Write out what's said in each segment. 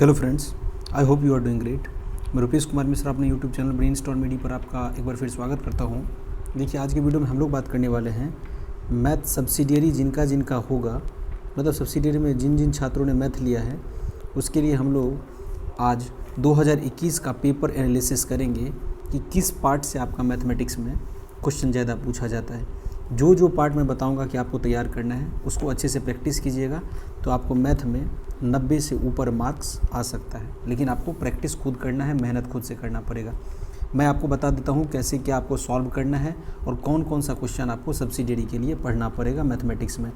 Hello friends, I hope you are doing great. मैं रुपेश कुमार मिश्रा अपने YouTube channel brainstorm media पर आपका एक बार फिर स्वागत करता हूं। देखिए, आज के वीडियो में हम लोग बात करने वाले हैं मैथ सब्सिडियरी जिनका जिनका होगा, मतलब सब्सिडियरी में जिन जिन छात्रों ने मैथ लिया है उसके लिए हम लोग आज 2021 का पेपर एनालिसिस करेंगे कि किस पार्ट से आपका मैथमेटिक्स में क्वेश्चन ज़्यादा पूछा जाता है। जो पार्ट मैं बताऊंगा कि आपको तैयार करना है उसको अच्छे से प्रैक्टिस कीजिएगा तो आपको मैथ में 90 से ऊपर मार्क्स आ सकता है। लेकिन आपको प्रैक्टिस खुद करना है, मेहनत खुद से करना पड़ेगा। मैं आपको बता देता हूँ कैसे क्या आपको सॉल्व करना है और कौन कौन सा क्वेश्चन आपको सब्सिडियरी के लिए पढ़ना पड़ेगा मैथमेटिक्स में।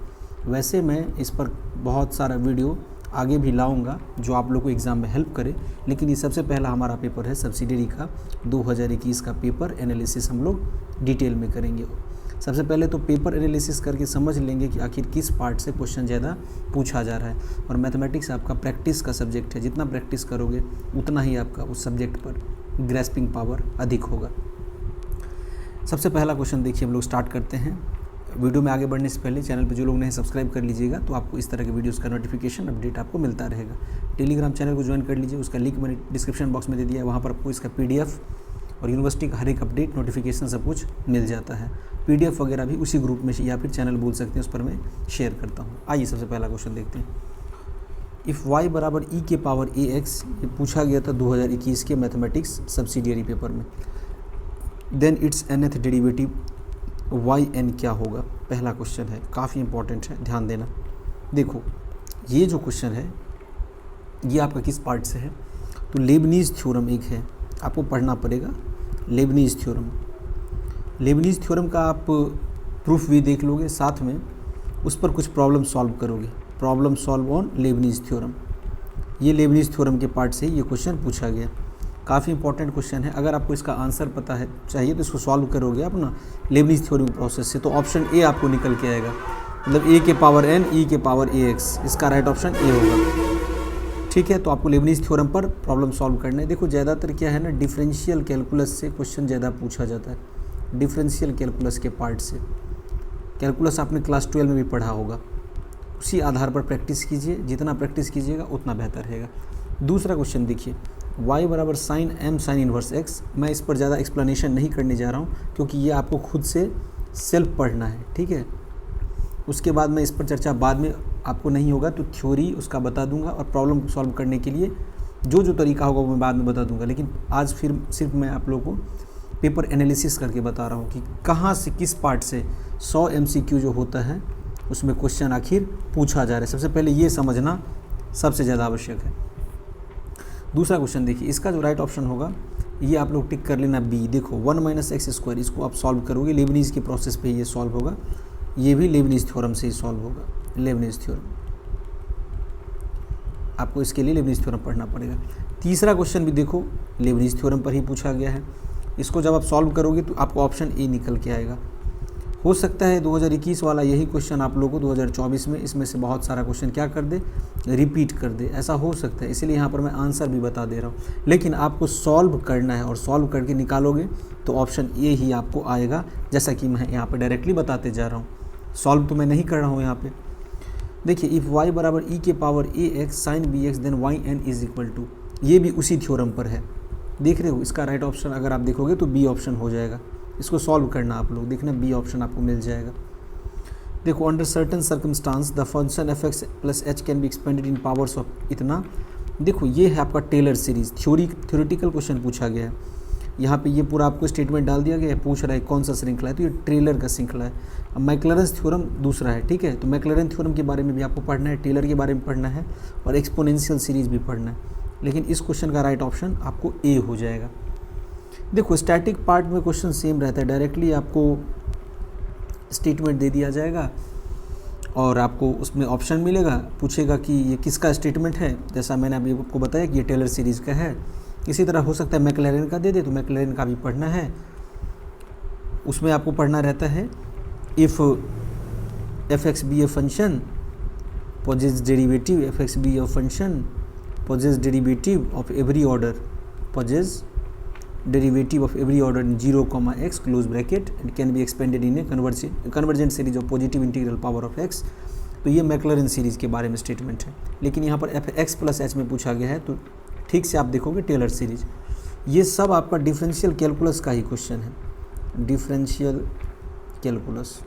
वैसे मैं इस पर बहुत सारा वीडियो आगे भी लाऊंगा जो आप लोग को एग्ज़ाम में हेल्प करे, लेकिन ये सबसे पहला हमारा पेपर है सब्सिडियरी का 2021 का पेपर एनालिसिस हम लोग डिटेल में करेंगे। सबसे पहले तो पेपर एनालिसिस करके समझ लेंगे कि आखिर किस पार्ट से क्वेश्चन ज़्यादा पूछा जा रहा है। और मैथमेटिक्स आपका प्रैक्टिस का सब्जेक्ट है, जितना प्रैक्टिस करोगे उतना ही आपका उस सब्जेक्ट पर ग्रैस्पिंग पावर अधिक होगा। सबसे पहला क्वेश्चन देखिए, हम लोग स्टार्ट करते हैं। वीडियो में आगे बढ़ने से पहले चैनल पर जो लोग नहीं सब्सक्राइब कर लीजिएगा तो आपको इस तरह के वीडियोस का नोटिफिकेशन अपडेट आपको मिलता रहेगा। टेलीग्राम चैनल को ज्वाइन कर लीजिए, उसका लिंक मैंने डिस्क्रिप्शन बॉक्स में दे दिया है। वहाँ पर आपको इसका PDF और यूनिवर्सिटी का हर एक अपडेट नोटिफिकेशन सब कुछ मिल जाता है। PDF वगैरह भी उसी ग्रुप में या फिर चैनल बोल सकते हैं, उस पर मैं शेयर करता हूँ। आइए सबसे पहला क्वेश्चन देखते हैं। इफ़ y बराबर e के पावर ax, ये पूछा गया था 2021 के मैथमेटिक्स सब्सिडियरी पेपर में। Then its nth derivative yn क्या होगा, पहला क्वेश्चन है, काफ़ी इंपॉर्टेंट है, ध्यान देना। देखो, ये जो क्वेश्चन है ये आपका किस पार्ट से है, तो लेबनीज़ थ्योरम एक है, आपको पढ़ना पड़ेगा लेबनीज़ थ्योरम। लेबनीज़ थ्योरम का आप प्रूफ भी देख लोगे, साथ में उस पर कुछ प्रॉब्लम सॉल्व करोगे। Problem solve on Leibniz theorem, ये लेबनीज़ थ्योरम के पार्ट से ये क्वेश्चन पूछा गया। काफ़ी इंपॉर्टेंट क्वेश्चन है। अगर आपको इसका आंसर पता है चाहिए तो इसको सॉल्व करोगे आप ना लेबनीज़ थ्योरम प्रोसेस से, तो ऑप्शन ए आपको निकल के आएगा, मतलब a के पावर n e के पावर ax, इसका राइट ऑप्शन ए होगा। ठीक है, तो आपको लेबनीज़ थ्योरम पर प्रॉब्लम सॉल्व करना है। देखो, ज़्यादातर क्या है ना, डिफरेंशियल कैलकुलस से क्वेश्चन ज़्यादा पूछा जाता है, डिफरेंशियल कैलकुलस के पार्ट से। कैलकुलस आपने क्लास 12 में भी पढ़ा होगा, उसी आधार पर प्रैक्टिस कीजिए, जितना प्रैक्टिस कीजिएगा उतना बेहतर रहेगा। दूसरा क्वेश्चन देखिए, y बराबर sine m sine inverse x। मैं इस पर ज़्यादा एक्सप्लेनेशन नहीं करने जा रहा हूँ क्योंकि ये आपको खुद से सेल्फ पढ़ना है, ठीक है। उसके बाद मैं इस पर चर्चा बाद में आपको नहीं होगा तो थ्योरी उसका बता दूंगा, और प्रॉब्लम सॉल्व करने के लिए जो तरीका होगा वो मैं बाद में बता दूंगा। लेकिन आज फिर सिर्फ मैं आप लोगों को पेपर एनालिसिस करके बता रहा हूँ कि कहाँ से किस पार्ट से 100 MCQ जो होता है उसमें क्वेश्चन आखिर पूछा जा रहा है। सबसे पहले ये समझना सबसे ज़्यादा आवश्यक है। दूसरा क्वेश्चन देखिए, इसका जो राइट ऑप्शन होगा ये आप लोग टिक कर लेना बी। देखो 1 - x², इसको आप सॉल्व करोगे, लेबनीज़ के प्रोसेस पे ये सॉल्व होगा, ये भी लेबनीज़ थ्योरम से ही सॉल्व होगा। लेबनीज़ थ्योरम, आपको इसके लिए लेबनीज़ थ्योरम पढ़ना पड़ेगा। तीसरा क्वेश्चन भी देखो लेबनीज़ थ्योरम पर ही पूछा गया है, इसको जब आप सॉल्व करोगे तो आपको ऑप्शन ए निकल के आएगा। हो सकता है 2021 वाला यही क्वेश्चन आप लोगों को 2024 में इसमें से बहुत सारा क्वेश्चन क्या कर दे, रिपीट कर दे, ऐसा हो सकता है। इसीलिए यहाँ पर मैं आंसर भी बता दे रहा हूँ, लेकिन आपको सॉल्व करना है और सॉल्व करके निकालोगे तो ऑप्शन ए ही आपको आएगा, जैसा कि मैं यहाँ पर डायरेक्टली बताते जा रहा हूँ। सॉल्व तो मैं नहीं कर रहा हूँ यहाँ पे। देखिए, इफ़ y बराबर e के power ax sine bx then yn is equal to, ये भी उसी थ्योरम पर है। देख रहे हो, इसका राइट ऑप्शन अगर आप देखोगे तो बी ऑप्शन हो जाएगा। इसको सॉल्व करना आप लोग, देखना बी ऑप्शन आपको मिल जाएगा। देखो, under certain circumstance the function f(x + h) can be expanded in powers of इतना। देखो, ये है आपका टेलर सीरीज, थ्योरेटिकल क्वेश्चन पूछा गया है। यहाँ पे ये पूरा आपको स्टेटमेंट डाल दिया गया है, पूछ रहा है कौन सा श्रृंखला है, तो ये टेलर का श्रृंखला है। अब मैक्लॉरेंस थ्योरम दूसरा है, ठीक है। तो मैक्लॉरेन थ्योरम के बारे में भी आपको पढ़ना है, टेलर के बारे में पढ़ना है और एक्सपोनेंशियल सीरीज भी पढ़ना है। लेकिन इस क्वेश्चन का राइट ऑप्शन आपको ए हो जाएगा। देखो, स्टैटिक पार्ट में क्वेश्चन सेम रहता है, डायरेक्टली आपको स्टेटमेंट दे दिया जाएगा और आपको उसमें ऑप्शन मिलेगा, पूछेगा कि ये किसका स्टेटमेंट है। जैसा मैंने अभी आपको बताया कि ये टेलर सीरीज़ का है। इसी तरह हो सकता है मैक्लॉरेन का दे दे, तो मैक्लॉरेन का भी पढ़ना है। उसमें आपको पढ़ना रहता है if f(x) be a function possess derivative f(x) be a function possess derivative of every order possess derivative of every order in 0, x close bracket and can be expanded in a convergent series of positive integral power of x तो ये मैक्लैरेन series के बारे में statement है। लेकिन यहाँ पर F x plus H में पूछा गया है, तो ठीक से आप देखोगे टेलर सीरीज। ये सब आपका डिफरेंशियल कैलकुलस का ही क्वेश्चन है, डिफरेंशियल कैलकुलस।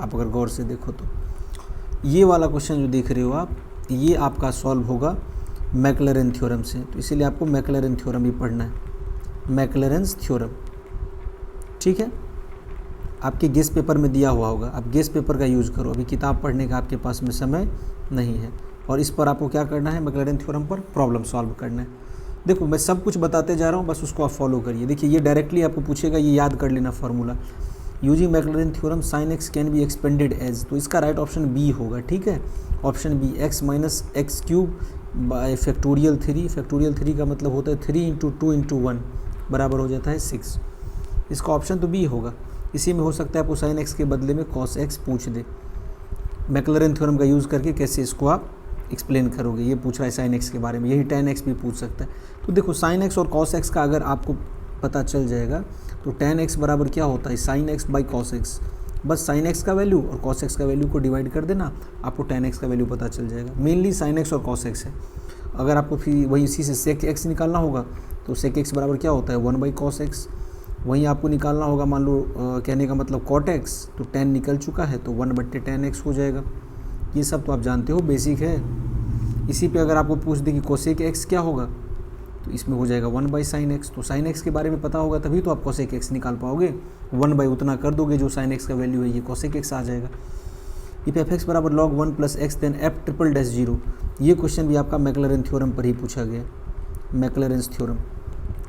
आप अगर गौर से देखो तो ये वाला क्वेश्चन जो देख रहे हो आप, ये आपका सॉल्व होगा मैक्लैरेन थ्योरम से। तो इसीलिए आपको मैक्लैरेन थ्योरम ही पढ़ना है, मैक्लैरेन्स थ्योरम। ठीक है, आपके गेस्ट पेपर में दिया हुआ होगा, आप गेस्ट पेपर का यूज़ करो। अभी किताब पढ़ने का आपके पास में समय नहीं है, और इस पर आपको क्या करना है, मैक्लैरेन थ्योरम पर प्रॉब्लम सॉल्व करना है। देखो मैं सब कुछ बताते जा रहा हूँ, बस उसको आप फॉलो करिए। देखिए ये डायरेक्टली आपको पूछेगा, ये याद कर लेना formula. Using Maclaurin theorem sine x can be expanded as, तो इसका राइट ऑप्शन बी होगा। ठीक है, option B, x minus x cube by factorial 3। Factorial 3 का मतलब होता है 3 इंटू 2 इंटू 1 बराबर हो जाता है 6। इसका ऑप्शन तो बी होगा। इसी में हो सकता है आपको साइन एक्स के बदले में कॉस एक्स पूछ दे। मैक्लैरेन थ्योरम का यूज़ करके कैसे इसको आप एक्सप्लेन करोगे, ये पूछ रहा है साइन एक्स के बारे में। यही tan एक्स भी पूछ सकता है। तो देखो साइन एक्स और कॉस एक्स का अगर आपको पता चल जाएगा तो tan एक्स बराबर क्या होता है, sine x by cos x. बस साइन एक्स का वैल्यू और कॉस एक्स का वैल्यू को डिवाइड कर देना, आपको tan एक्स का वैल्यू पता चल जाएगा। मेनली साइन एक्स और कॉस एक्स है। अगर आपको फिर वही इसी से सेक एक्स निकालना होगा तो सेक एक्स बराबर क्या होता है, 1 बाई कॉस एक्स। वहीं आपको निकालना होगा, मान लो कहने का मतलब कॉट एक्स, तो tan निकल चुका है तो 1/tan tan एक्स हो जाएगा। ये सब तो आप जानते हो, बेसिक है। इसी पे अगर आपको पूछ दे कि कोसेक एक्स क्या होगा, तो इसमें हो जाएगा 1 बाई साइन एक्स। तो साइन एक्स के बारे में पता होगा तभी तो आप कोसेक एक्स निकाल पाओगे। 1 बाई उतना कर दोगे जो साइन एक्स का वैल्यू है, ये कोसेक एक्स आ जाएगा। इफ एफ एक्स बराबर log 1 plus x then f triple dash 0, ये क्वेश्चन भी आपका मैक्लैरेन थ्योरम पर ही पूछा गया, मैक्लैरेन्स थ्योरम।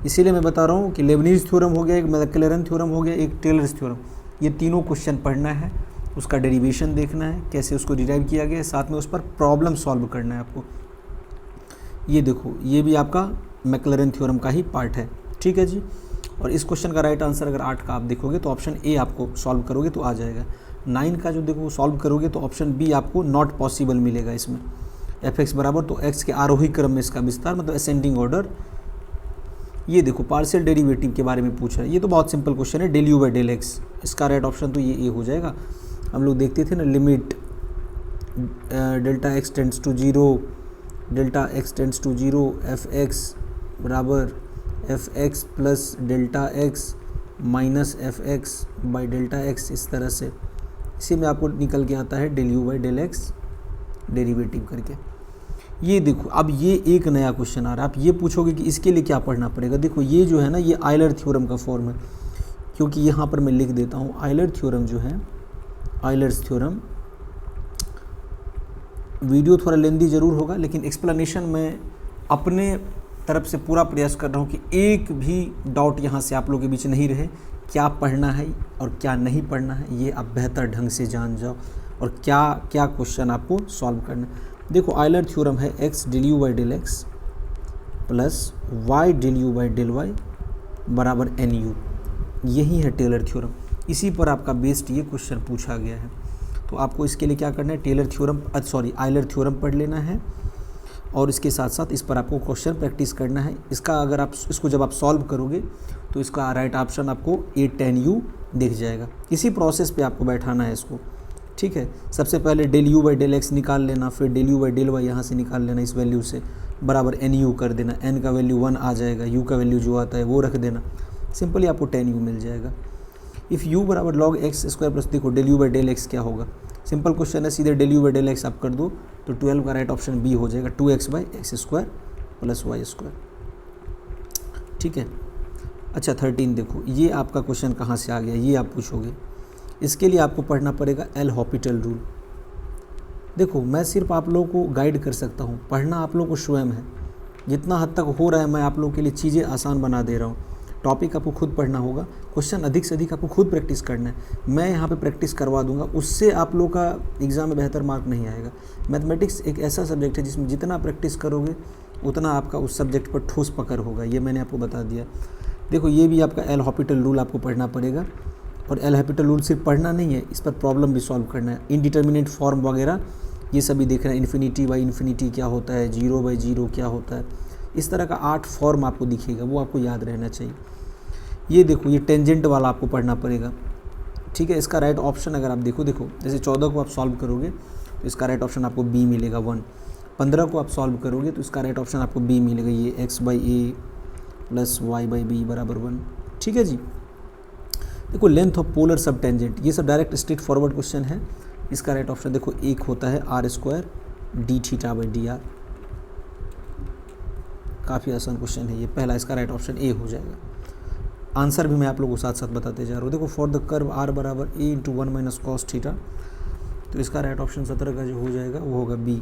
इसीलिए मैं बता रहा हूँ कि लेबनीज़ थ्योरम हो गया, एक मैक्लैरेन थ्योरम हो गया, एक टेलर्स थ्योरम। ये तीनों क्वेश्चन पढ़ना है, उसका डेरिवेशन देखना है, कैसे उसको डिराइव किया गया है, साथ में उस पर प्रॉब्लम सॉल्व करना है आपको। ये देखो, ये भी आपका मैक्लैरेन थ्योरम का ही पार्ट है। ठीक है जी। और इस क्वेश्चन का राइट आंसर अगर 8 का आप देखोगे तो ऑप्शन ए आपको सॉल्व करोगे तो आ जाएगा। 9 का जो देखो सॉल्व करोगे तो ऑप्शन बी आपको नॉट पॉसिबल मिलेगा इसमें। एफ एक्स बराबर तो एक्स के आरोही क्रम में इसका विस्तार, मतलब असेंडिंग ऑर्डर। ये देखो पार्शियल डेरिवेटिव के बारे में पूछ रहा है, ये तो बहुत सिंपल क्वेश्चन है, del u by del x. इसका राइट ऑप्शन तो ये हो जाएगा। हम लोग देखते थे ना, limit delta x tends to 0, delta x tends to 0, f x बराबर f x plus delta x minus f x by delta x, इस तरह से। इसी में आपको निकल के आता है del u by del x derivative करके। ये देखो, अब ये एक नया क्वेश्चन आ रहा है। आप ये पूछोगे कि इसके लिए क्या पढ़ना पड़ेगा। देखो ये जो है ना, ये आयलर थ्योरम का फॉर्म है, क्योंकि यहाँ पर मैं लिख देता हूँ आयलर थ्योरम जो है, आयलर्स थ्योरम। वीडियो थोड़ा लेंदी ज़रूर होगा, लेकिन एक्सप्लेनेशन मैं अपने तरफ से पूरा प्रयास कर रहा हूँ कि एक भी डाउट यहाँ से आप लोगों के बीच नहीं रहे। क्या पढ़ना है और क्या नहीं पढ़ना है, ये आप बेहतर ढंग से जान जाओ, और क्या क्या क्वेश्चन आपको सॉल्व करना है। देखो आयलर थ्योरम है, x del u by del x plus y del u by del y बराबर एन यू। यही है टेलर थ्योरम। इसी पर आपका बेस्ड ये क्वेश्चन पूछा गया है। तो आपको इसके लिए क्या करना है, टेलर थ्योरम आयलर थ्योरम पढ़ लेना है, और इसके साथ साथ इस पर आपको क्वेश्चन प्रैक्टिस करना है। इसका अगर आप इसको जब आप सॉल्व करोगे तो इसका राइट ऑप्शन आपको 8 tan u दिख जाएगा। इसी प्रोसेस पे आपको बैठाना है इसको। ठीक है, सबसे पहले del u by del x निकाल लेना, फिर del u by del y यहाँ से निकाल लेना, इस वैल्यू से बराबर एन यू कर देना। एन का वैल्यू 1 आ जाएगा, यू का वैल्यू जो आता है वो रख देना, सिंपली आपको tan u मिल जाएगा। इफ़ u बराबर log एक्स स्क्वायर प्लस, देखो del u by del x क्या होगा, सिंपल क्वेश्चन है, सीधे del u by del x आप कर दो तो 12 का राइट ऑप्शन बी हो जाएगा, 2x by x square plus y square. ठीक है। अच्छा 13 देखो, ये आपका क्वेश्चन कहाँ से आ गया, ये आप पूछोगे। इसके लिए आपको पढ़ना पड़ेगा एल हॉपिटल रूल। देखो मैं सिर्फ आप लोगों को गाइड कर सकता हूँ, पढ़ना आप लोगों को स्वयं है। जितना हद तक हो रहा है मैं आप लोगों के लिए चीज़ें आसान बना दे रहा हूँ। टॉपिक आपको खुद पढ़ना होगा, क्वेश्चन अधिक से अधिक आपको खुद प्रैक्टिस करना है। मैं यहाँ पे प्रैक्टिस करवा दूंगा, उससे आप लोगों का एग्ज़ाम में बेहतर मार्क नहीं आएगा। मैथमेटिक्स एक ऐसा सब्जेक्ट है जिसमें जितना प्रैक्टिस करोगे उतना आपका उस सब्जेक्ट पर ठोस पकड़ होगा, ये मैंने आपको बता दिया। देखो ये भी आपका एल हॉपिटल रूल आपको पढ़ना पड़ेगा, और एल हॉपिटल रूल सिर्फ पढ़ना नहीं है, इस पर प्रॉब्लम भी सॉल्व करना है। इनडिटर्मिनेट फॉर्म वगैरह ये सभी देखना है, इन्फिनिटी बाई इन्फिनिटी क्या होता है, 0 बाई 0 क्या होता है, इस तरह का 8 फॉर्म आपको दिखेगा, वो आपको याद रहना चाहिए। ये देखो ये टेंजेंट वाला आपको पढ़ना पड़ेगा, ठीक है। इसका राइट ऑप्शन अगर आप देखो जैसे 14 को आप सॉल्व करोगे तो इसका राइट ऑप्शन आपको बी मिलेगा 1। 15 को आप सॉल्व करोगे तो इसका राइट ऑप्शन आपको बी मिलेगा, ये x/a प्लस y/b बराबर 1। ठीक है जी। देखो लेंथ ऑफ पोलर सब टेंजेंट, ये सब डायरेक्ट स्ट्रेट फॉरवर्ड क्वेश्चन है। इसका राइट ऑप्शन देखो एक होता है r² dθ/dr। काफ़ी आसान क्वेश्चन है ये, पहला इसका राइट ऑप्शन ए हो जाएगा। आंसर भी मैं आप लोगों को साथ साथ बताते जा रहा हूँ। देखो फॉर द कर्व r बराबर a × 1 - cos थीटा, तो इसका राइट ऑप्शन 17 का जो हो जाएगा वो होगा बी,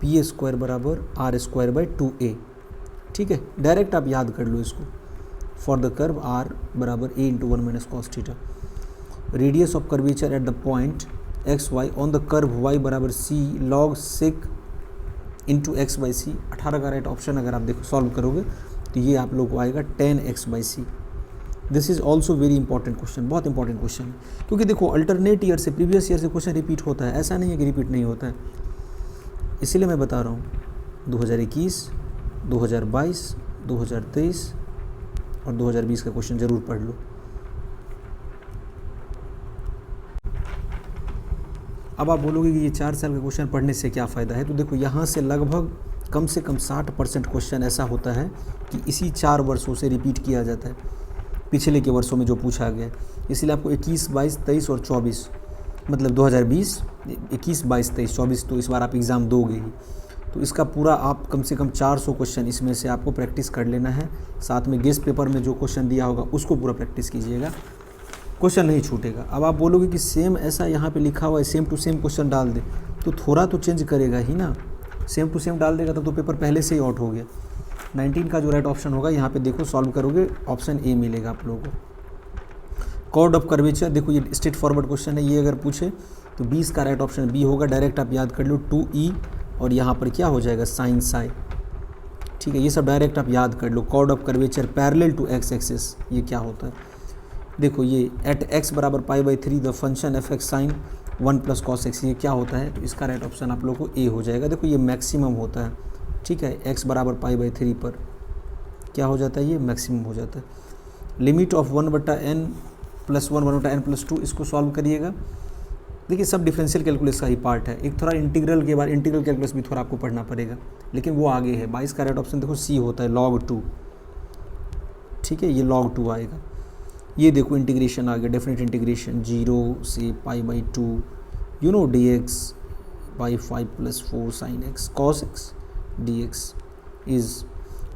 p² बराबर r² 2a। ठीक है, डायरेक्ट आप याद कर लो इसको। फॉर द कर्व r बराबर a × 1 - cos theta, radius of curvature at the point xy on the curve y बराबर c log sec into x/c। 18 का राइट ऑप्शन अगर आप देखो सॉल्व करोगे तो ये आप लोग को आएगा 10x/c। This is also very important question, बहुत इंपॉर्टेंट क्वेश्चन है, क्योंकि देखो अल्टरनेट ईयर से, प्रीवियस ईयर से क्वेश्चन रिपीट होता है, ऐसा नहीं है कि रिपीट नहीं होता है। इसीलिए मैं बता रहा हूँ 2021, 2022, 2023 और 2020 का क्वेश्चन ज़रूर पढ़ लो। अब आप बोलोगे कि ये 4 साल का क्वेश्चन पढ़ने से क्या फ़ायदा है, तो देखो यहाँ से लगभग कम से कम 60% क्वेश्चन ऐसा होता है कि इसी 4 वर्षों से रिपीट किया जाता है, पिछले के वर्षों में जो पूछा गया है। इसलिए आपको 21, 22, 23 और 24, मतलब 2020, 21, 22, 23, 24 तो इस बार आप एग्ज़ाम दोगे ही, तो इसका पूरा आप कम से कम 400 क्वेश्चन इसमें से आपको प्रैक्टिस कर लेना है। साथ में गेस्ट पेपर में जो क्वेश्चन दिया होगा उसको पूरा प्रैक्टिस कीजिएगा, क्वेश्चन नहीं छूटेगा। अब आप बोलोगे कि सेम ऐसा यहाँ पे लिखा हुआ है, सेम टू सेम क्वेश्चन डाल दे, तो थोड़ा तो चेंज करेगा ही ना। सेम टू सेम डाल देगा तब तो पेपर पहले से ही आउट हो गया। 19 का जो राइट ऑप्शन होगा यहाँ पे देखो सॉल्व करोगे ऑप्शन ए मिलेगा आप लोगों को। कॉर्ड ऑफ कर्वेचर, देखो ये स्ट्रेट फॉरवर्ड क्वेश्चन है, ये अगर पूछे तो 20 का राइट ऑप्शन बी होगा। डायरेक्ट आप याद कर लो 2e और यहाँ पर क्या हो जाएगा साइन साई। ठीक है, ये सब डायरेक्ट आप याद कर लो। Chord of curvature parallel to x axis, ये क्या होता है देखो, ये एट x बराबर π/3 the function f(x sin 1 + cos x), ये क्या होता है, तो इसका राइट ऑप्शन आप लोगों को ए हो जाएगा। देखो ये मैक्सिमम होता है, ठीक है, x बराबर π/3 पर क्या हो जाता है, ये मैक्सिमम हो जाता है। लिमिट ऑफ 1/n + 1 1/n + 2, इसको सॉल्व करिएगा। देखिए सब डिफरेंशियल कैलकुलस का ही पार्ट है, एक थोड़ा इंटीग्रल के बाद इंटीग्रल कैलकुलस भी थोड़ा आपको पढ़ना पड़ेगा, लेकिन वो आगे है। 22 का राइट ऑप्शन देखो सी होता है, log 2। ठीक है, ये log 2 आएगा। ये देखो इंटीग्रेशन आ गया, डेफिनेट इंटीग्रेशन 0 से π/2 you know dx by 5 + 4 sin x cos x dx is.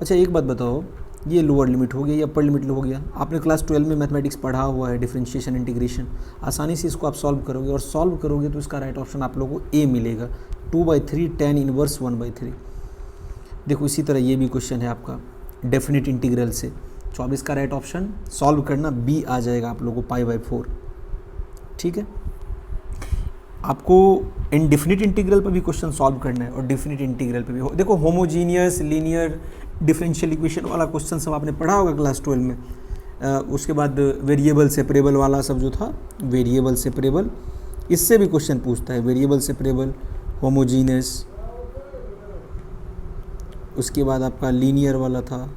अच्छा एक बात बताओ, ये लोअर लिमिट हो गया, ये अपर लिमिट हो गया। आपने क्लास 12 में मैथमेटिक्स पढ़ा हुआ है, डिफरेंशिएशन इंटीग्रेशन, आसानी से इसको आप सॉल्व करोगे, और सॉल्व करोगे तो इसका राइट ऑप्शन आप लोगों को ए मिलेगा, 2/3 tan इनवर्स 1/3। देखो इसी तरह ये भी क्वेश्चन है आपका डेफिनेट इंटीग्रल से, 24 का राइट ऑप्शन सॉल्व करना बी आ जाएगा आप लोगों को π/4। ठीक है, आपको इनडेफिनिट इंटीग्रल पर भी क्वेश्चन सॉल्व करना है और डेफिनिट इंटीग्रल पे भी। देखो होमोजीनियस, लीनियर, डिफरेंशियल इक्वेशन वाला क्वेश्चन सब आपने पढ़ा होगा क्लास 12 में। उसके बाद वेरिएबल सेपरेबल वाला सब जो था, वेरिएबल सेपरेबल, इससे भी क्वेश्चन पूछता है, वेरिएबल सेपरेबल, होमोजीनियस। उसके बाद आपका लीनियर वाला था।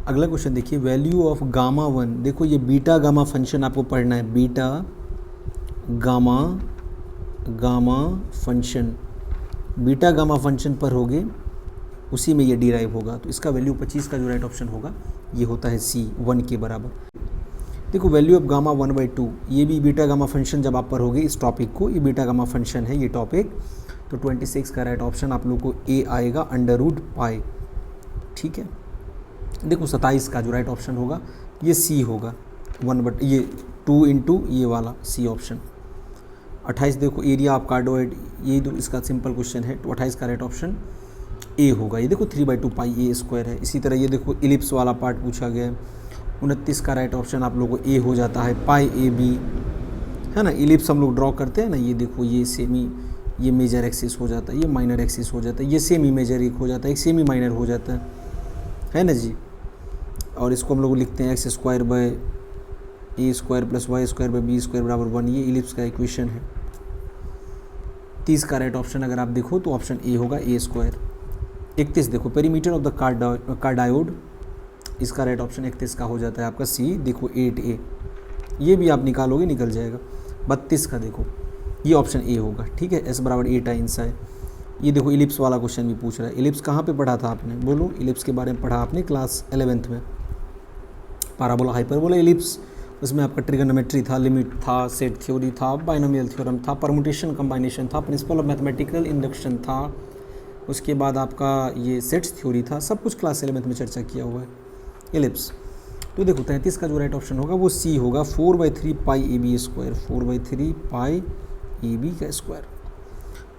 अगला क्वेश्चन देखिए, वैल्यू ऑफ Γ1। देखो ये बीटा गामा फंक्शन आपको पढ़ना है, beta gamma function, beta gamma function पर होगे उसी में ये डिराइव होगा, तो इसका वैल्यू 25 का जो राइट ऑप्शन होगा ये होता है सी, 1 के बराबर। देखो वैल्यू ऑफ गामा 1/2, ये भी बीटा गामा फंक्शन जब आप पढ़ोगे इस टॉपिक को, ये बीटा गामा फंक्शन है ये टॉपिक, तो 26 का राइट ऑप्शन आप लोग को ए आएगा, √π। ठीक है, देखो 27 का जो राइट ऑप्शन होगा ये सी होगा, 1/, ये 2 × ये वाला सी ऑप्शन। 28 देखो एरिया ऑफ कार्डोइड, ये तो इसका सिंपल क्वेश्चन है, तो 28 का राइट ऑप्शन ए होगा। ये देखो 3/2 πa² है। इसी तरह ये देखो इलिप्स वाला पार्ट पूछा गया है, 29 का राइट ऑप्शन आप लोगों को ए हो जाता है, πab है ना। इलिप्स हम लोग ड्रॉ करते हैं ना, ये देखो ये सेमी, ये मेजर एक्सिस हो जाता है, ये माइनर एक्सिस हो जाता है, ये सेमी मेजर एक हो जाता है, एक सेमी माइनर हो जाता है ना जी। और इसको हम लोग लिखते हैं x² / a² + y² / b² बराबर 1, ये इलिप्स का इक्वेशन है। 30 का राइट ऑप्शन अगर आप देखो तो ऑप्शन ए होगा, a²। 31 देखो पेरीमीटर ऑफ द कार्डायोड, इसका राइट ऑप्शन 31 का हो जाता है आपका सी। देखो 8A, ये भी आप निकालोगे निकल जाएगा। 32 का देखो ये ऑप्शन ए होगा, ठीक है, S बराबर 8 टाइम्स है। ये देखो इलिप्स वाला क्वेश्चन भी पूछ रहा है। इलिप्स कहाँ पे पढ़ा था आपने, बोलो, इलिप्स के बारे में पढ़ा आपने क्लास 11th में, पैराबोला हाइपरबोला इलिप्स। उसमें आपका ट्रिगोनोमेट्री था, लिमिट था, सेट थ्योरी था, बाइनोमियल थ्योरम था, परमुटेशन कम्बाइनेशन था, प्रिंसिपल ऑफ मैथमेटिकल इंडक्शन था, उसके बाद आपका ये सेट्स थ्योरी था, सब कुछ क्लास 11th में चर्चा किया हुआ है इलिप्स। तो देखो 33 का जो राइट ऑप्शन होगा वो सी होगा, 4/3 pi AB square, 4/3 pi AB का स्क्वायर।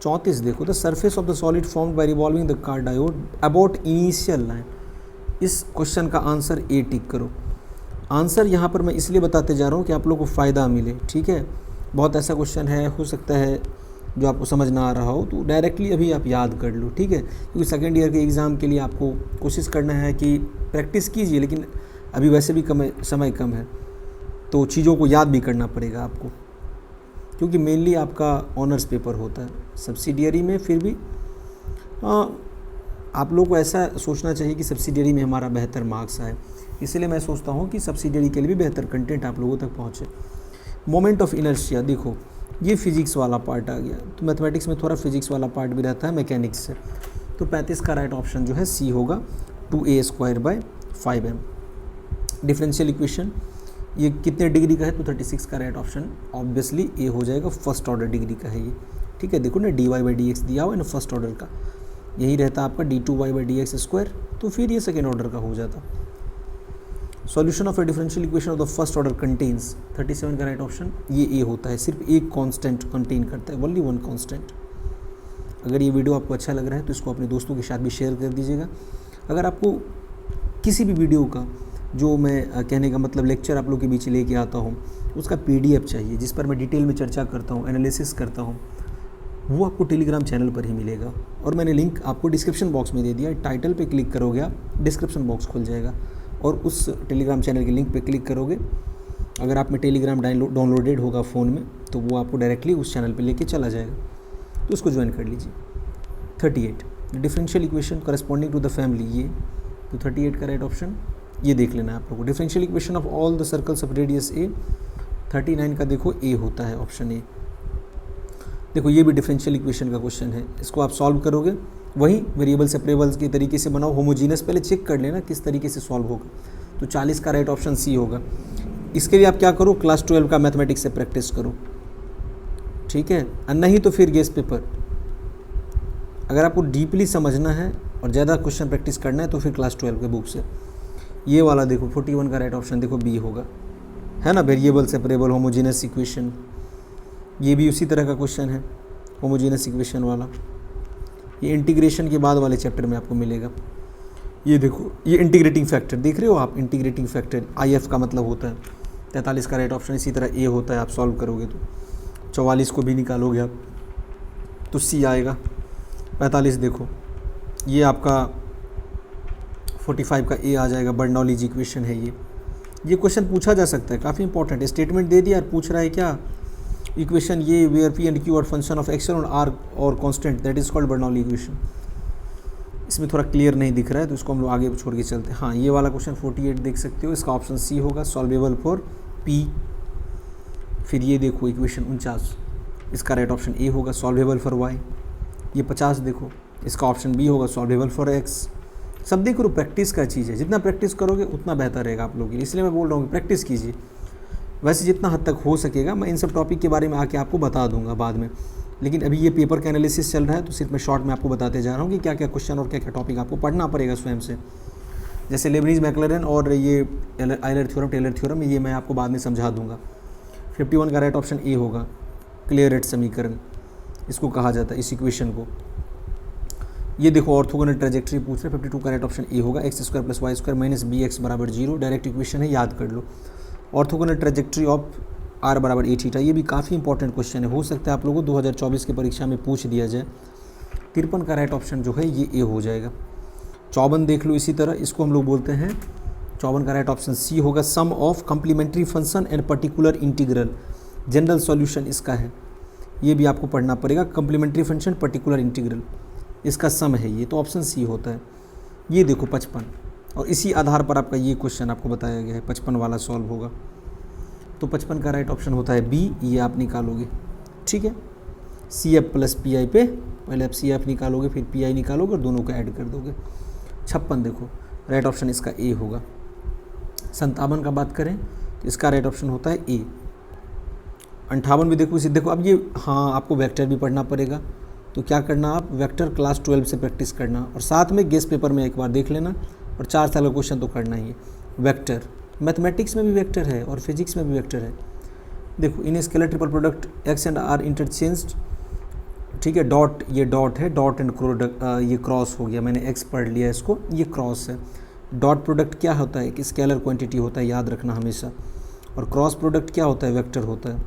34 देखो the surface of the solid formed by revolving the cardioid about initial line. इस क्वेश्चन का आंसर ए टिक करो। आंसर यहाँ पर मैं इसलिए बताते जा रहा हूँ कि आप लोगों को फ़ायदा मिले, ठीक है। बहुत ऐसा क्वेश्चन है, हो सकता है जो आपको समझ ना आ रहा हो तो डायरेक्टली अभी आप याद कर लो, ठीक है, क्योंकि सेकेंड ईयर के एग्ज़ाम के लिए आपको कोशिश करना है कि प्रैक्टिस कीजिए, लेकिन अभी वैसे भी समय कम है तो चीज़ों को याद भी करना पड़ेगा आपको, क्योंकि मेनली आपका ऑनर्स पेपर होता है सब्सिडियरी में। फिर भी आप लोगों को ऐसा सोचना चाहिए कि सब्सिडियरी में हमारा बेहतर मार्क्स आए, इसलिए मैं सोचता हूँ कि सब्सिडियरी के लिए भी बेहतर कंटेंट आप लोगों तक पहुँचे। मोमेंट ऑफ इनर्शिया देखो ये फिजिक्स वाला पार्ट आ गया, तो मैथमेटिक्स में थोड़ा फिजिक्स वाला पार्ट भी रहता है मैकेनिक्स से। तो 35 का राइट ऑप्शन जो है सी होगा, 2A²/5m। डिफरेंशियल इक्वेशन ये कितने डिग्री का है, तो 36 का राइट ऑप्शन ऑब्वियसली ए हो जाएगा, फर्स्ट ऑर्डर डिग्री का है ये, ठीक है। देखो ना dy/dx दिया हुआ है ना फर्स्ट ऑर्डर का, यही रहता आपका d2y/dx², तो फिर ये सेकेंड ऑर्डर का हो जाता। Solution of A differential equation of the first order contains, 37 का राइट ऑप्शन ये ए होता है, सिर्फ एक कांस्टेंट कंटेन करता है, ओनली वन कांस्टेंट। अगर ये वीडियो आपको अच्छा लग रहा है तो इसको अपने दोस्तों के साथ भी शेयर कर दीजिएगा। अगर आपको किसी भी वीडियो का, जो मैं कहने का मतलब लेक्चर आप लोग के बीच लेके आता हूँ, उसका PDF चाहिए जिस पर मैं डिटेल में चर्चा करता हूँ, एनालिसिस करता हूँ, वो आपको टेलीग्राम चैनल पर ही मिलेगा। और मैंने लिंक आपको डिस्क्रिप्शन बॉक्स में दे दिया, टाइटल पे क्लिक करोगे आप, डिस्क्रिप्शन बॉक्स खुल जाएगा और उस टेलीग्राम चैनल के लिंक पे क्लिक करोगे। अगर आप में टेलीग्राम डाउनलोडेड होगा फ़ोन में तो वो आपको डायरेक्टली उस चैनल पे लेके चला जाएगा, तो उसको ज्वाइन कर लीजिए। 38 differential equation corresponding to the family, ये तो 38 का राइट ऑप्शन ये देख लेना है आप लोगों को। Differential equation of all the circles of radius a, 39 का देखो ए होता है ऑप्शन ए। देखो ये भी डिफरेंशियल इक्वेशन का क्वेश्चन है, इसको आप सॉल्व करोगे वही वेरिएबल सेपरेबल्स के तरीके से बनाओ, होमोजीनस पहले चेक कर लेना किस तरीके से सॉल्व होगा। तो 40 का राइट ऑप्शन सी होगा। इसके लिए आप क्या करो, क्लास 12 का मैथमेटिक्स से प्रैक्टिस करो, ठीक है, और नहीं तो फिर गेस पेपर। अगर आपको डीपली समझना है और ज़्यादा क्वेश्चन प्रैक्टिस करना है तो फिर क्लास 12 के बुक से। ये वाला देखो 41 का राइट ऑप्शन देखो बी होगा, है ना, वेरिएबल सेपरेबल होमोजीनस इक्वेशन, ये भी उसी तरह का क्वेश्चन है होमोजीनस इक्वेशन वाला। ये इंटीग्रेशन के बाद वाले चैप्टर में आपको मिलेगा। ये देखो ये इंटीग्रेटिंग फैक्टर देख रहे हो आप, इंटीग्रेटिंग फैक्टर IF का मतलब होता है। 43 का राइट ऑप्शन इसी तरह ए होता है, आप सॉल्व करोगे तो 44 को भी निकालोगे आप तो सी आएगा। 45 देखो ये आपका 45 का ए आ जाएगा, बर्नौलीज इक्वेशन है ये क्वेश्चन पूछा जा सकता है, काफ़ी इंपॉर्टेंट है। स्टेटमेंट दे दिया और पूछ रहा है क्या इक्वेशन ये where P and Q are function of x और R और constant, that is called Bernoulli equation. इसमें थोड़ा क्लियर नहीं दिख रहा है तो इसको हम लोग आगे छोड़ के चलते हैं। हाँ ये वाला क्वेश्चन 48 देख सकते हो, इसका ऑप्शन सी होगा, सॉल्वेबल फॉर P। फिर ये देखो इक्वेशन 49, इसका राइट ऑप्शन ए होगा, सॉल्वेबल फॉर Y। ये 50 देखो, इसका ऑप्शन बी होगा, सॉल्वेबल फॉर X। सब देख लो प्रैक्टिस का चीज़ है, जितना प्रैक्टिस करोगे उतना बेहतर रहेगा आप लोगों के लिए, इसलिए मैं बोल रहा हूँ कि प्रैक्टिस कीजिए। वैसे जितना हद तक हो सकेगा मैं इन सब टॉपिक के बारे में आके आपको बता दूंगा बाद में, लेकिन अभी ये पेपर का एनालिसिस चल रहा है तो सिर्फ मैं शॉर्ट में आपको बताते जा रहा हूँ कि क्या क्या क्वेश्चन और क्या क्या टॉपिक आपको पढ़ना पड़ेगा स्वयं से। जैसे लेबनीज़ मैक्लरेन और ये आयलर थ्योरम, टेलर थ्योरम, ये मैं आपको बाद में समझा दूंगा। 51 का राइट ऑप्शन ए होगा, क्लियर रेट समीकरण इसको कहा जाता है, इस इक्वेशन को। ये देखो ऑर्थोगोनल ट्रेजेक्ट्री पूछ रहे, 52 का राइट ऑप्शन ए होगा, x² + y² - bx = 0, direct equation है, याद कर लो। Orthogonal trajectory of r = a θ, ये भी काफ़ी इंपॉर्टेंट क्वेश्चन है, हो सकता है आप लोगों को 2024 की परीक्षा में पूछ दिया जाए। 53 का राइट ऑप्शन जो है ये ए हो जाएगा। 54 देख लो इसी तरह, इसको हम लोग बोलते हैं, 54 का राइट ऑप्शन सी होगा, sum of complementary function and particular integral, general solution इसका है, ये भी आपको पढ़ना पड़ेगा, कम्प्लीमेंट्री फंक्शन पर्टिकुलर इंटीग्रल। इसका सम है ये, तो ऑप्शन सी होता है। ये देखो 55, और इसी आधार पर आपका ये क्वेश्चन आपको बताया गया है, 55 वाला सॉल्व होगा। तो 55 का राइट ऑप्शन होता है बी, ये आप निकालोगे। ठीक है, C F plus P I पे पहले आप सी एफ निकालोगे, फिर पी आई निकालोगे और दोनों को ऐड कर दोगे। 56 देखो राइट ऑप्शन इसका ए होगा। 57 का बात करें तो इसका राइट ऑप्शन होता है ए। 58 भी देखो, इसे देखो अब ये, हाँ आपको वेक्टर भी पढ़ना पड़ेगा, तो क्या करना आप वेक्टर क्लास 12 से प्रैक्टिस करना, और साथ में गेस्ट पेपर में एक बार देख लेना, और 4 साल का क्वेश्चन तो करना ही है। वेक्टर मैथमेटिक्स में भी वेक्टर है और फिजिक्स में भी वेक्टर है। देखो in scalar triple product x and are interchanged, ठीक है, डॉट, ये डॉट है, डॉट एंड प्रोडक्ट, ये क्रॉस हो गया, मैंने एक्स पढ़ लिया इसको, ये क्रॉस है। डॉट प्रोडक्ट क्या होता है कि स्केलर क्वांटिटी होता है, याद रखना हमेशा, और क्रॉस प्रोडक्ट क्या होता है, वेक्टर होता है।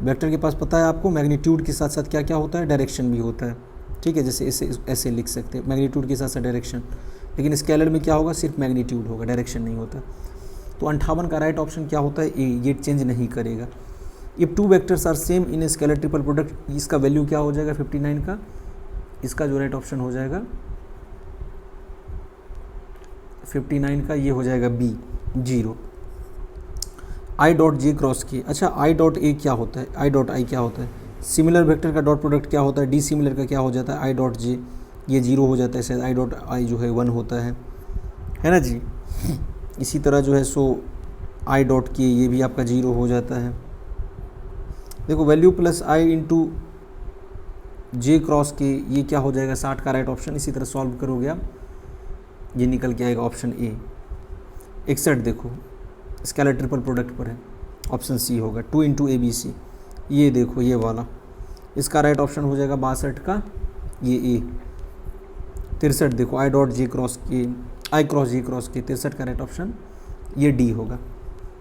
वेक्टर के पास पता है आपको मैग्नीट्यूड के साथ साथ क्या क्या होता है, डायरेक्शन भी होता है। ठीक है, जैसे ऐसे ऐसे लिख सकते हैं मैग्नीट्यूड के साथ साथ डायरेक्शन, लेकिन स्केलर में क्या होगा, सिर्फ मैग्नीट्यूड होगा, डायरेक्शन नहीं होता। तो 58 का राइट ऑप्शन क्या होता है ए, ये चेंज नहीं करेगा। If two vectors are same in a scalar triple product, इसका वैल्यू क्या हो जाएगा 59 का, इसका जो राइट ऑप्शन हो जाएगा 59 का, ये हो जाएगा b 0। I dot j cross k, अच्छा आई डॉट ए क्या होता है, आई डॉट आई क्या होता है, सिमिलर वेक्टर का डॉट प्रोडक्ट क्या होता है, डी सिमिलर का क्या हो जाता है, आई डॉट जे, ये 0 हो जाता है शायद, आई डॉट आई जो है 1 होता है ना जी। इसी तरह जो है सो आई डॉट के ये भी आपका 0 हो जाता है। देखो वैल्यू प्लस आई इंटू जे क्रॉस के, ये क्या हो जाएगा 60 का राइट ऑप्शन। इसी तरह सॉल्व करोगे आप, ये निकल के आएगा ऑप्शन ए। 61 देखो स्केलर ट्रिपल प्रोडक्ट पर है, ऑप्शन सी होगा 2 इंटू ए बी सी, ये देखो ये वाला, इसका राइट ऑप्शन हो जाएगा 62 का, ये ए। 63 देखो आई डॉट जे क्रॉस के, आई क्रॉस जे क्रॉस के, 63 का राइट ऑप्शन ये डी होगा।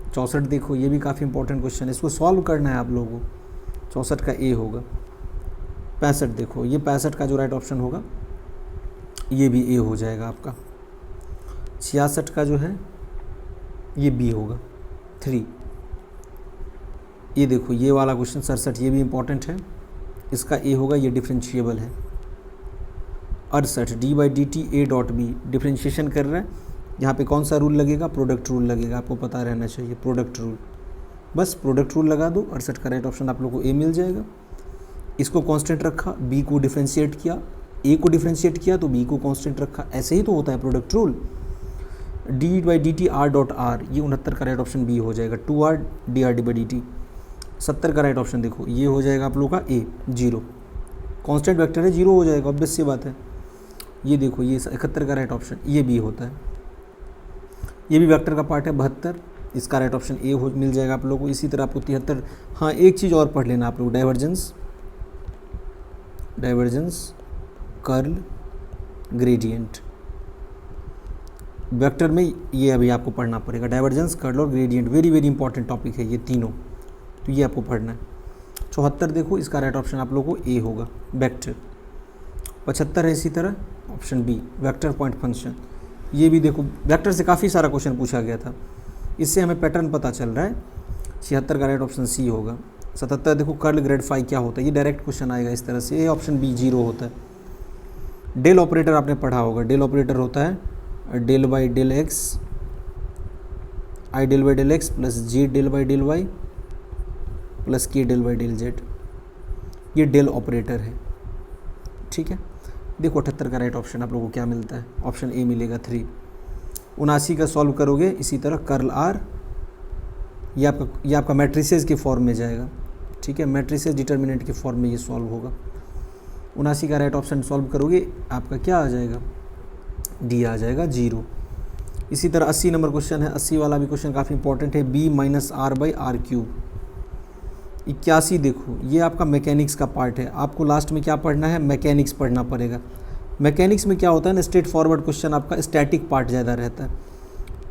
64 देखो ये भी काफ़ी इंपॉर्टेंट क्वेश्चन है, इसको सॉल्व करना है आप लोगों को, 64 का ए होगा। 65 देखो ये 65 का जो राइट ऑप्शन होगा ये भी ए हो जाएगा आपका। 66 का जो है ये बी होगा 3। ये देखो ये वाला क्वेश्चन 67, ये भी इंपॉर्टेंट है, इसका ए होगा, ये डिफरेंशिएबल है। 68 D by D T A dot B, differentiation कर रहा है, यहाँ पे कौन सा रूल लगेगा, प्रोडक्ट रूल लगेगा, आपको पता रहना चाहिए प्रोडक्ट रूल, बस प्रोडक्ट रूल लगा दो। 68 का राइट ऑप्शन आप लोग को ए मिल जाएगा। इसको कांस्टेंट रखा, बी को डिफरेंशिएट किया, ए को डिफरेंशिएट किया तो बी को कांस्टेंट रखा, ऐसे ही तो होता है product rule. D by D T R dot are, ये 69 का राइट ऑप्शन बी हो जाएगा, 2r D R D by D T. 70 का राइट ऑप्शन देखो ये हो जाएगा आप लोग का ए 0, कांस्टेंट वेक्टर है 0 हो जाएगा, ऑब्वियस सी बात है। ये देखो ये 71 का राइट ऑप्शन ये बी होता है, ये भी वेक्टर का पार्ट है 72, इसका राइट ऑप्शन ए हो मिल जाएगा आप लोगों को। इसी तरह आपको 73, हाँ एक चीज़ और पढ़ लेना आप लोग, डाइवर्जेंस कर्ल ग्रेडियंट, वेक्टर में ये अभी आपको पढ़ना पड़ेगा, डाइवर्जेंस कर्ल और gradient, very very important topic है ये तीनों, तो ये आपको पढ़ना है। 74 देखो इसका राइट ऑप्शन आप लोगों को ए होगा, वेक्टर। 75 है इसी तरह option B, vector point function, ये भी देखो वेक्टर से काफ़ी सारा क्वेश्चन पूछा गया था, इससे हमें पैटर्न पता चल रहा है। 76 का राइट ऑप्शन सी होगा। 77 देखो कर्ल ग्रेड फाई क्या होता है, ये डायरेक्ट क्वेश्चन आएगा इस तरह से, ये ऑप्शन बी 0 होता है। डेल ऑपरेटर आपने पढ़ा होगा, डेल ऑपरेटर होता है del by del X, I del by del x plus J del by del Y plus K del by del Z, ये डेल ऑपरेटर है। ठीक है, देखो 78 का राइट ऑप्शन आप लोगों को क्या मिलता है, ऑप्शन ए मिलेगा 3। 79 का सॉल्व करोगे इसी तरह कर्ल आर, ये आपका मैट्रिसेस के फॉर्म में जाएगा। ठीक है, मैट्रिसेस डिटर्मिनेंट के फॉर्म में ये सॉल्व होगा। 79 का राइट ऑप्शन सॉल्व करोगे आपका क्या आ जाएगा, डी आ जाएगा 0। इसी तरह 80 नंबर क्वेश्चन है, 80 वाला भी क्वेश्चन काफ़ी इंपॉर्टेंट है, B minus R by R cube. 81 देखो ये आपका मैकेनिक्स का पार्ट है, आपको लास्ट में क्या पढ़ना है, मैकेनिक्स पढ़ना पड़ेगा। मैकेनिक्स में क्या होता है ना, स्ट्रेट फॉरवर्ड क्वेश्चन आपका स्टैटिक पार्ट ज़्यादा रहता है,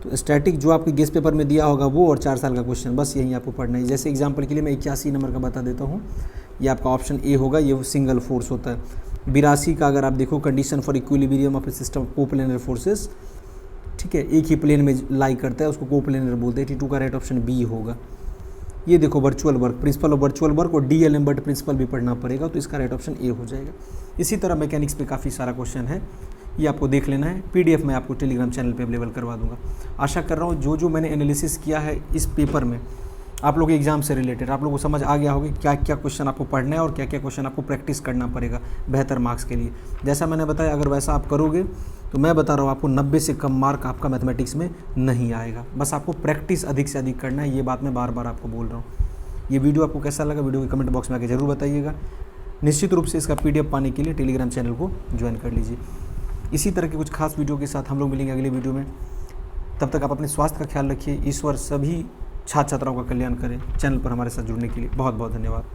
तो स्टैटिक जो आपके गेस्ट पेपर में दिया होगा वो, और 4 साल का क्वेश्चन, बस यही आपको पढ़ना है। जैसे एग्जांपल के लिए मैं 81 नंबर का बता देता हूँ, ये आपका ऑप्शन ए होगा, ये सिंगल फोर्स होता है। 82 का अगर आप देखो condition for equilibrium of A system coplanar forces, ठीक है, एक ही प्लेन में लाई करता है उसको कोप्लेनर बोलते हैं। 82 का राइट ऑप्शन बी होगा। ये देखो virtual work, principle of virtual work और DLM बट प्रिंसिपल भी पढ़ना पड़ेगा, तो इसका राइट ऑप्शन ए हो जाएगा। इसी तरह मैकेनिक्स पे काफ़ी सारा क्वेश्चन है, ये आपको देख लेना है। PDF मैं आपको टेलीग्राम चैनल पे अवेलेबल करवा दूंगा। आशा कर रहा हूँ जो मैंने एनालिसिस किया है इस पेपर में आप लोग एग्जाम से रिलेटेड आप लोगों को समझ आ गया होगा क्या क्या क्वेश्चन आपको पढ़ना है और क्या क्या क्वेश्चन आपको प्रैक्टिस करना पड़ेगा बेहतर मार्क्स के लिए। जैसा मैंने बताया, अगर वैसा आप करोगे तो मैं बता रहा हूँ आपको 90 से कम मार्क आपका मैथमेटिक्स में नहीं आएगा। बस आपको प्रैक्टिस अधिक से अधिक करना है, ये बात मैं बार बार आपको बोल रहा हूँ। ये वीडियो आपको कैसा लगा, वीडियो के कमेंट बॉक्स में आके ज़रूर बताइएगा। निश्चित रूप से इसका PDF पाने के लिए टेलीग्राम चैनल को ज्वाइन कर लीजिए। इसी तरह के कुछ खास वीडियो के साथ हम लोग मिलेंगे अगले वीडियो में। तब तक आप अपने स्वास्थ्य का ख्याल रखिए। ईश्वर सभी छात्र छात्राओं का कल्याण करें। चैनल पर हमारे साथ जुड़ने के लिए बहुत बहुत धन्यवाद।